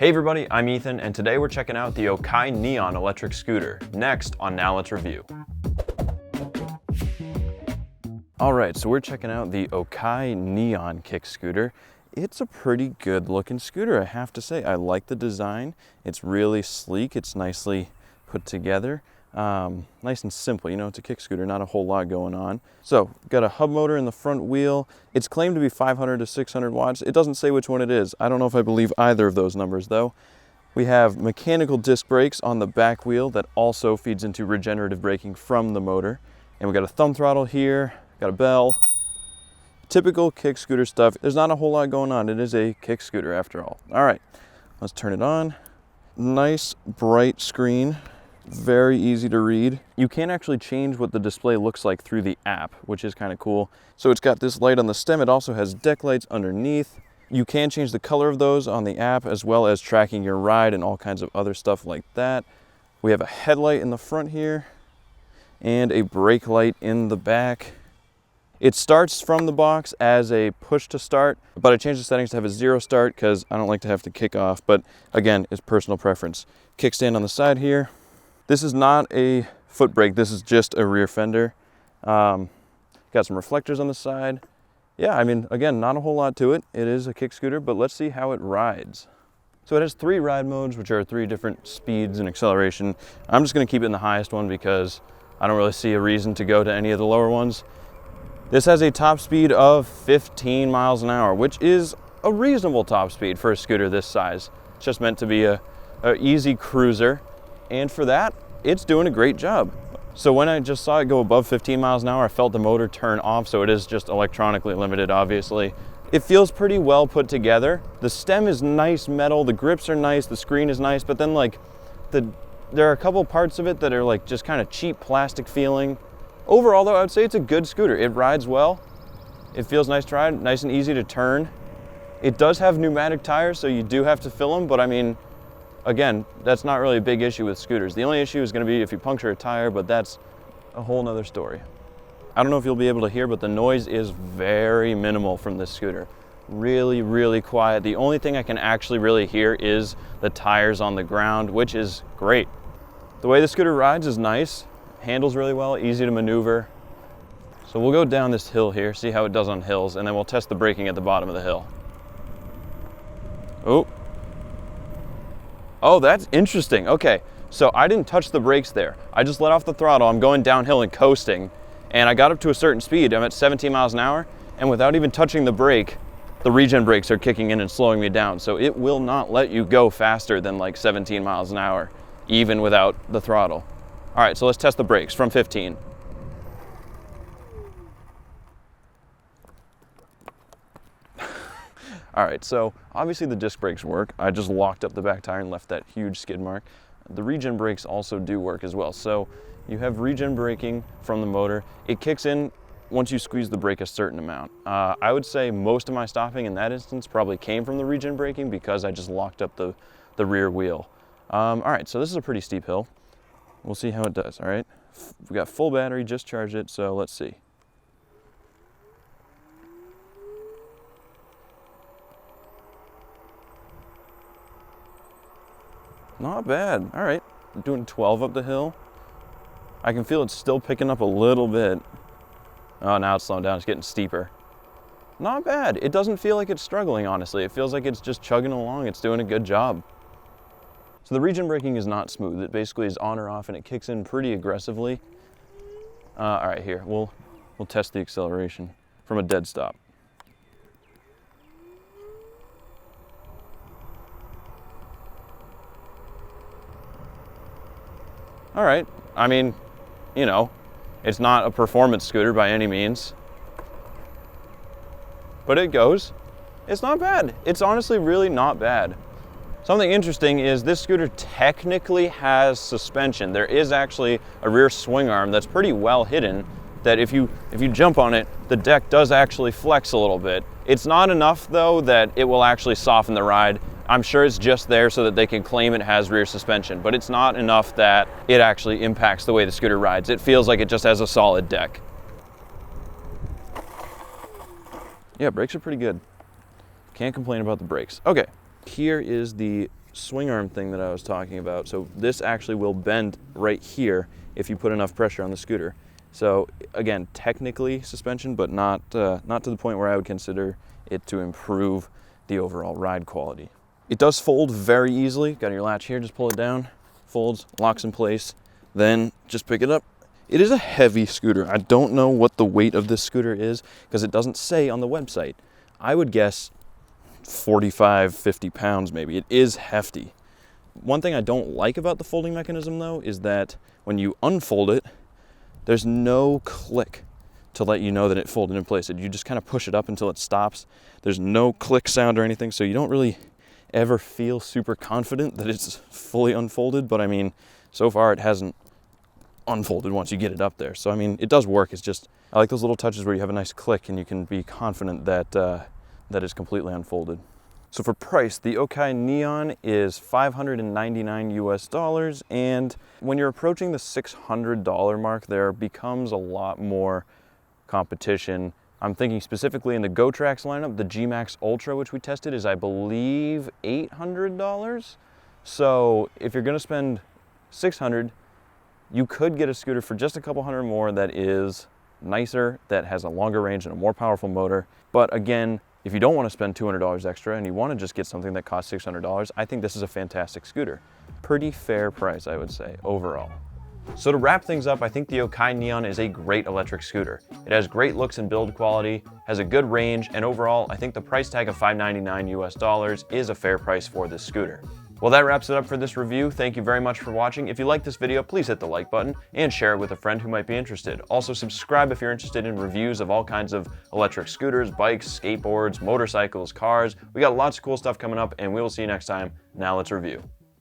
Hey everybody, I'm Ethan, and today we're checking out the Okai Neon electric scooter. Next on Now Let's Review. All right, so we're checking out the Okai Neon kick scooter. It's a pretty good looking scooter, I have to say. I like the design. It's really sleek. It's nicely put together. Nice and simple, you know, it's a kick scooter, not a whole lot going on. So, got a hub motor in the front wheel. It's claimed to be 500 to 600 watts. It doesn't say which one it is. I don't know if I believe either of those numbers though. We have mechanical disc brakes on the back wheel that also feeds into regenerative braking from the motor. And we got a thumb throttle here, got a bell. Typical kick scooter stuff. There's not a whole lot going on. It is a kick scooter after all. All right, let's turn it on. Nice bright screen. Very easy to read. You can actually change what the display looks like through the app, which is kind of cool. So it's got this light on the stem. It also has deck lights underneath. You can change the color of those on the app, as well as tracking your ride and all kinds of other stuff like that. We have a headlight in the front here and a brake light in the back. It starts from the box as a push to start, but I changed the settings to have a 0 start because I don't like to have to kick off, but again, it's personal preference. Kickstand on the side here. This is not a foot brake, this is just a rear fender. Got some reflectors on the side. Yeah, I mean, again, not a whole lot to it. It is a kick scooter, but let's see how it rides. So it has 3 ride modes, which are 3 different speeds and acceleration. I'm just gonna keep it in the highest one because I don't really see a reason to go to any of the lower ones. This has a top speed of 15 miles an hour, which is a reasonable top speed for a scooter this size. It's just meant to be a easy cruiser. And for that, it's doing a great job. So when I just saw it go above 15 miles an hour, I felt the motor turn off, so it is just electronically limited, obviously. It feels pretty well put together. The stem is nice metal, the grips are nice, the screen is nice, but then like, there are a couple parts of it that are like just kind of cheap plastic feeling. Overall though, I would say it's a good scooter. It rides well, it feels nice to ride, nice and easy to turn. It does have pneumatic tires, so you do have to fill them, but I mean, again, that's not really a big issue with scooters. The only issue is going to be if you puncture a tire, but that's a whole nother story. I don't know if you'll be able to hear, but the noise is very minimal from this scooter. Really, really quiet. The only thing I can actually really hear is the tires on the ground, which is great. The way the scooter rides is nice. Handles really well, easy to maneuver. So we'll go down this hill here, see how it does on hills, and then we'll test the braking at the bottom of the hill. Oh, that's interesting. Okay, so I didn't touch the brakes there. I just let off the throttle. I'm going downhill and coasting, and I got up to a certain speed. I'm at 17 miles an hour, and without even touching the brake, the regen brakes are kicking in and slowing me down. So it will not let you go faster than like 17 miles an hour, even without the throttle. All right, so let's test the brakes from 15. All right, so obviously the disc brakes work. I just locked up the back tire and left that huge skid mark. The regen brakes also do work as well. So you have regen braking from the motor. It kicks in once you squeeze the brake a certain amount. I would say most of my stopping in that instance probably came from the regen braking because I just locked up the rear wheel. All right, so this is a pretty steep hill. We'll see how it does, all right? We got full battery, just charged it, so let's see. Not bad. All right, I'm doing 12 up the hill. I can feel it's still picking up a little bit. Oh, now it's slowing down, it's getting steeper. Not bad. It doesn't feel like it's struggling, honestly. It feels like it's just chugging along. It's doing a good job. So the regen braking is not smooth. It basically is on or off and it kicks in pretty aggressively. All right, here, we'll test the acceleration from a dead stop. All right, I mean, you know, it's not a performance scooter by any means, but it goes. It's not bad. It's honestly really not bad. Something interesting is this scooter technically has suspension. There is actually a rear swing arm that's pretty well hidden that if you jump on it, the deck does actually flex a little bit. It's not enough though that it will actually soften the ride. I'm sure it's just there so that they can claim it has rear suspension, but it's not enough that it actually impacts the way the scooter rides. It feels like it just has a solid deck. Yeah, brakes are pretty good. Can't complain about the brakes. Okay, here is the swing arm thing that I was talking about. So this actually will bend right here if you put enough pressure on the scooter. So again, technically suspension, but not to the point where I would consider it to improve the overall ride quality. It does fold very easily. Got your latch here, just pull it down, folds, locks in place, then just pick it up. It is a heavy scooter. I don't know what the weight of this scooter is because it doesn't say on the website. I would guess 45, 50 pounds maybe. It is hefty. One thing I don't like about the folding mechanism though is that when you unfold it, there's no click to let you know that it folded in place. You just kind of push it up until it stops. There's no click sound or anything, so you don't really ever feel super confident that it's fully unfolded. But I mean, so far it hasn't unfolded once you get it up there. So I mean, it does work. It's just, I like those little touches where you have a nice click and you can be confident that that is completely unfolded. So for price, the Okai Neon is $599 US, and when you're approaching the $600 mark, there becomes a lot more competition. I'm thinking specifically in the GoTrax lineup, the G-Max Ultra, which we tested, is I believe $800. So if you're gonna spend $600, you could get a scooter for just a couple hundred more that is nicer, that has a longer range and a more powerful motor. But again, if you don't want to spend $200 extra and you want to just get something that costs $600, I think this is a fantastic scooter. Pretty fair price, I would say, overall. So to wrap things up, I think the Okai Neon is a great electric scooter. It has great looks and build quality, has a good range, and overall, I think the price tag of $599 US is a fair price for this scooter. Well, that wraps it up for this review. Thank you very much for watching. If you like this video, please hit the like button and share it with a friend who might be interested. Also, subscribe if you're interested in reviews of all kinds of electric scooters, bikes, skateboards, motorcycles, cars. We got lots of cool stuff coming up, and we will see you next time. Now let's review.